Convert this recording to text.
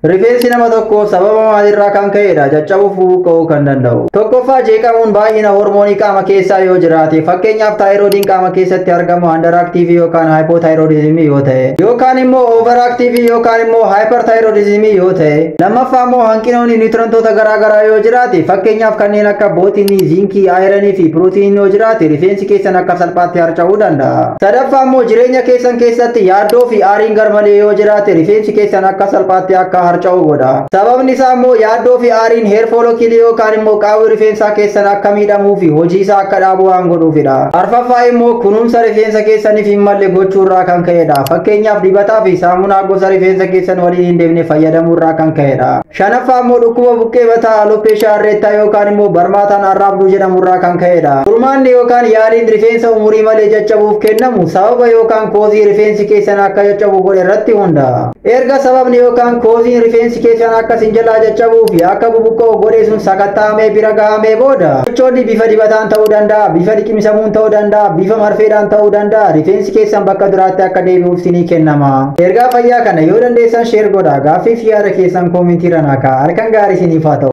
Rifeensi nama tokko sababa maalirraa kan ka'edha caccabuu ka'uu kan danda'u. Tokkoffaa jeeqamuun baay'ina hormoonii qaama keessaa yoo jiraate fakkeenyaaf taayiroodiin qaama keessatti argamu andaraaktiivii yookaan haayipootaayirooidizimii yoo ta'e yookaan immoo oovaraaktiivii yookaan immoo haayipartaayiroodizimii yoo ta'e lammaffaa immoo hanqinoonni niwutirantoota garaagaraa yoo jiraate fakkeenyaaf kanneen akka bootinii, ziinkii, aayiranii fi pirootiinii yoo jiraate rifeensi keessan akka salphaatti harca'uu danda'a. Sadaffaa immoo jireenya keessan keessatti yaaddoo fi aariin garmalee yoo jiraate rifeensi keessan akka salphaatti akka harca'uu godha. Sababni isaa immoo yaaddoo fi aariin heer foolokilii yookaan immoo qaawwi rifeensaa keessan akka miidhamuu fi hojii isaa akka dhaabu waan godhuufidha. Arfaffaa immoo kunuunsa rifeensa keessaniif hin malle gochuurraa kan ka'edha. Fakkeenyaaf dibataa fi saamunaa gosa rifeensa keessan waliin hin deemne fayyadamuurraa kan ka'edha. Shanaffaa immoo dhukkuba buqqee mataa alopecia areata yookaan immoo barmaataan arraabduu jedhamurraa kan ka'edha. Furmaanni yookaan yaaliin rifeensa umurii malee caccabuuf kennamu sababa yookaan koozii rifeensi keessan akka caccabu godhe irratti hundaa'a. Erga sababni yookaan kooziin rifeensi keessan akkasin jalaa caccabuu fi akka bubuqqoo godhe sun sakattaa'amee bira gahamee booda gochoonni bifa dibataan ta'uu danda'a, bifa liqimsamuun ta'uu danda'a, bifa marfeedhaan ta'uu danda'a. Rifeensi keessan bakka duraatti akka deebi'uuf sinii kennama. Ergaa fayyaa kana yoo dandeessan sheer godhaa. Gaaffii fi yaada keessan koomentii irra naa kaa'aa. Harkaan gaarii siniif haa ta'u.